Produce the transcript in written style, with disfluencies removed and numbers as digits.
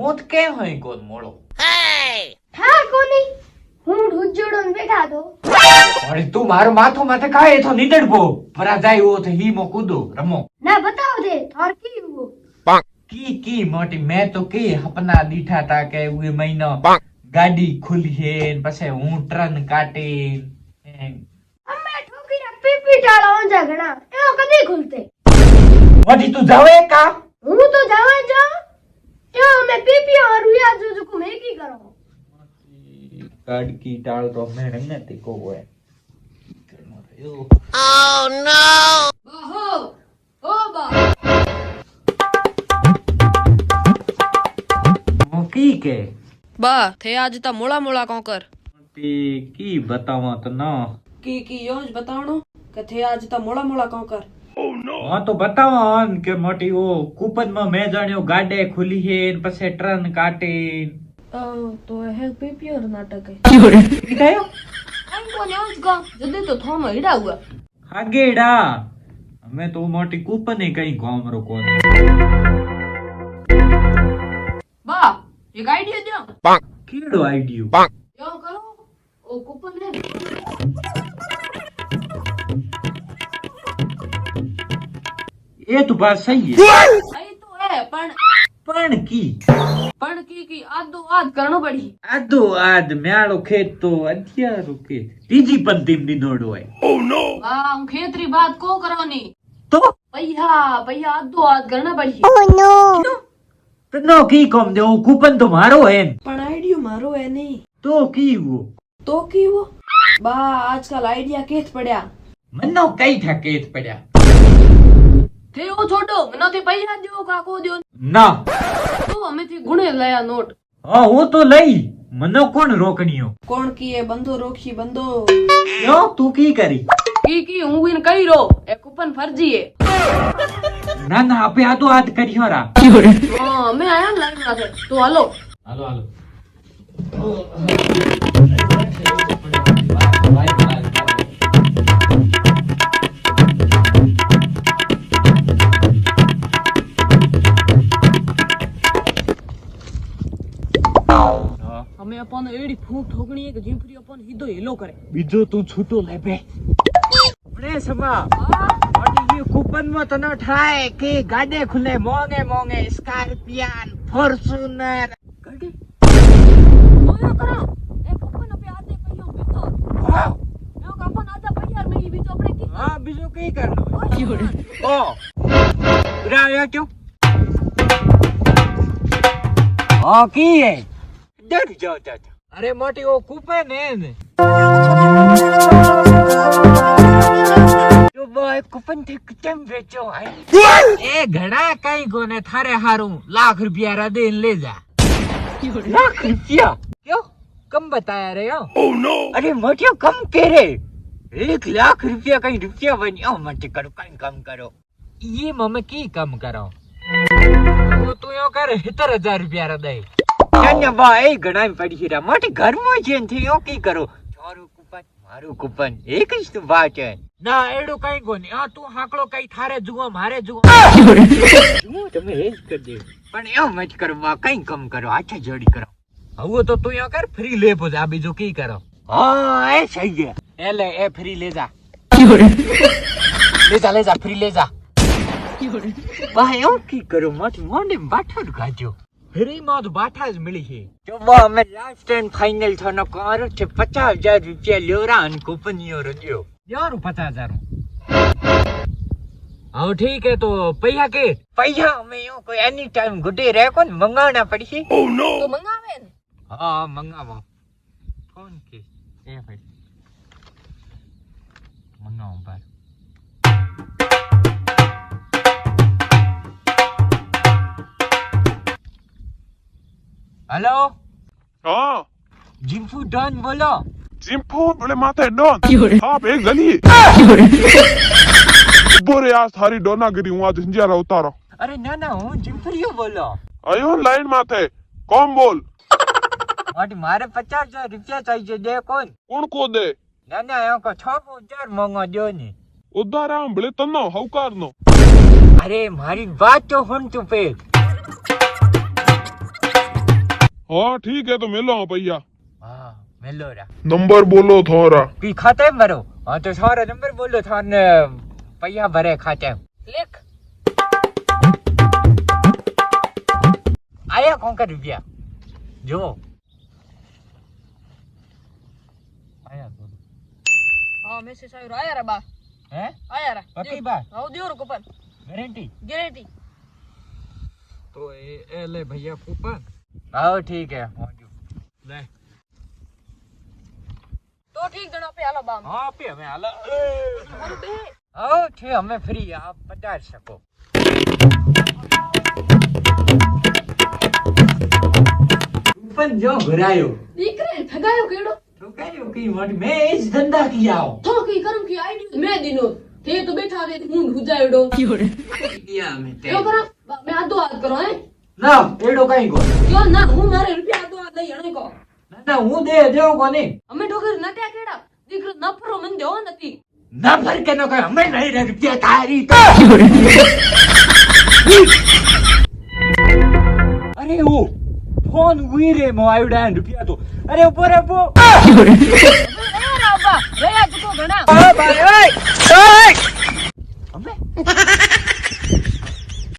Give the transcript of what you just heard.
હું તો કેમ હોય કોણ મોળો હા કોની હું ઢુજોડો ને બેઠા તો અરે તું મારું માથું માથે કાય તો નીદડબો પરા જાય ઓ તો હીમો કૂદો રમો ના બતાવ દે और की वो की मोटी मैं तो की अपना દીઠા તા કે એ મહિનો ગાડી ખુલી હે પછી હું ટ્રન કાટી અમે ઠોકીરા પીપી ટાળા ઓંજા ઘણા એનો કદી ખુલતે મોટી તું જાવે કા હું તો જાવા જો જો અમે પીપી और रुया जो को મેગી કરો ગાડી ટાળ તો મેં નથી કો હોય Oh no! ઓહો ઓ બા की के बा थे आज ता मोला मोला कौकर की बतावा तो ना की योज बतावणो के थे आज ता मोला मोला कौकर हाँ तो बतावा के मोटी वो कूपन में मैं जानियो गाडे खुली है પછી ટ્રન કાટે तो है पीपीआर नाटक है કયો हमको न्यूज का जदे तो थोम हिड़ा हुआ हागेड़ा અમે તો મોટી કૂપન એ કઈ ગામરો કોણ बा एक आइडिया दो કેડો આઈડિયો यो करो ओ कूपन है ये तो बात सही है सही तो है पण की आदो आद करनो पड़ी आदो आद म्याळो खेत तो अध्यारो खेत तीजी पंक्तिम दिनोड હોય वाह हम खेतरी बात को करवनी तो भैया आदो आद करना पड़ी तो नो की कम दे कूपन तो मारो है पण आइडिया मारो है नहीं तो की वो तो की वो बा आजकल आइडिया केत पड़या मनो कई था केत पड़ा थे वो छोटो मनो थे पैसा दो काको दो ना तो हमें थी गुणे लाया नोट हाँ वो तो लई मनो कौन रोकनियो कौन की है बंदो रोक्षी बंदो क्यों तू की करी की हूं इन कई रो ए कूपन फर्जी है ना ना आपे आदो आद करियो रा हां मैं आया लाइन में तो हेलो हालो हालो हमें अपन एड़ी फूंक ठोकनी है कि जिंपरी अपन हिदो हेलो करे बीजो तू छूटो ले बे अपने समा और ये कूपन में तो न ठाए के गाड़े खुले मोंगे मोंगे स्कॉर्पियन फॉर्च्यूनर गाड़ी तो यो करा ए कूपन पे आते पहियो बीतो यो अपन आधा पहियार में ही बीतो अपने की हां बीजो कई करनो ओ पूरा आया क्यों हां की है डर जाओ चाचा अरे मोटी वो कूपन है ने जो बोय कूपन थे केम बेचो है ए घड़ा कई कोने थारे हारू लाख रुपया रा दे ले जा लाख रुपया क्यों कम बताया रे हो ओह नो अरे मोटियो कम कह रे 1 लाख रुपया कई रुपया बनियो मत करो कई कम करो ये मम्मी की कम करो वो तू यो कर 70,000 रुपया रा दे क्या भाई घड़ा में पड़ी हीरा मोटी घर में जेन थे यो की करो छोरू कूपन मारू कूपन एक ही तो बात है ना एडो कई कोनी आ तू हाकड़ो कई थारे जुगो मारे जुगो હું તમે એ જ કરી દે પણ એમ મત કરો બા કઈ કમ કરો આછા જોડી કરો હવે તો તું યો કર ફ્રી લે પોજ આ બીજું કી કરો હા એ સહી છે એ લે એ ફ્રી લે જા ले जा फ्री ले जा बा एम की करो मत मोंडे बाठा गाजो फ्री में तो बाठा ज मिली है जो वो हमें लास्ट एंड फाइनल था न कार थे 50,000 रुपया लेरा अन कंपनी रो दियो यार 50,000 हाँ ठीक है तो पैसा हमें यो कोई एनी टाइम गुडे रह को मंगाना पड़ी है तो मंगावे ने हाँ मंगावा फोन के ए भाई मंगाओ पर हेलो हाँ जिम्फू डॉन बोलो जिम्फू बड़े माथे डॉन आप एक गली बोरे आज थारी डोना गिरी हूँ आज हिंजारा उतारो अरे ना ना हूँ जिम्फू बोलो आयो लाइन माथे कौन बोल मारे 50,000 रुपया चाहिए दे कौन को दे ना ना यो को 6,000 मांगो दो ने उधार हम बड़े तन्नो हौकार नो अरे मारी बात तो सुन तू पे हाँ ठीक है तो मिलो हाँ भैया हाँ मेलो रा नंबर बोलो थोड़ा की खाते में भरो हाँ तो सारा नंबर बोलो थाने पैया भरे खाते में लिख आया कौन का रुपया जो आया बोलो हाँ मैसेज आयो आया रे बा हैं आया रे पक्की बात आओ दियो रे कूपन गारंटी गारंटी तो ए ले भैया कूपन आओ ठीक है ले तो ठीक जणा पे हालो बा हाँ पे हमें हाल मारू बे आओ ठीक हमें फ्री आप 50 सको कूपन जो भरायो દીકરે ઠગાયો કેડો तो कहो कि मैं इस धंधा किया हूँ તો કઈ કરમ की आईडी मैं दिनो थे तो बैठा रे मुंड हुजायडो किया मैं यो करा मैं आधो हाथ करो है ना एडो कहीं को यो ना હું મારે રૂપિયા આધો હાથ લઈ અણે કો ना ना हूँ दे देव कोनी અમે ઠોકર નટ્યા કેડા દીકરો નફરો મન દેવો નથી ना भर के न कहे हमें नहीं रे रुपया तारी तो अरे वो फोन हुई रे मोबाइल रुपया तो अरे ऊपर है वो એ રાબા ગયા જતો ઘણા भाई ओए ओए हमें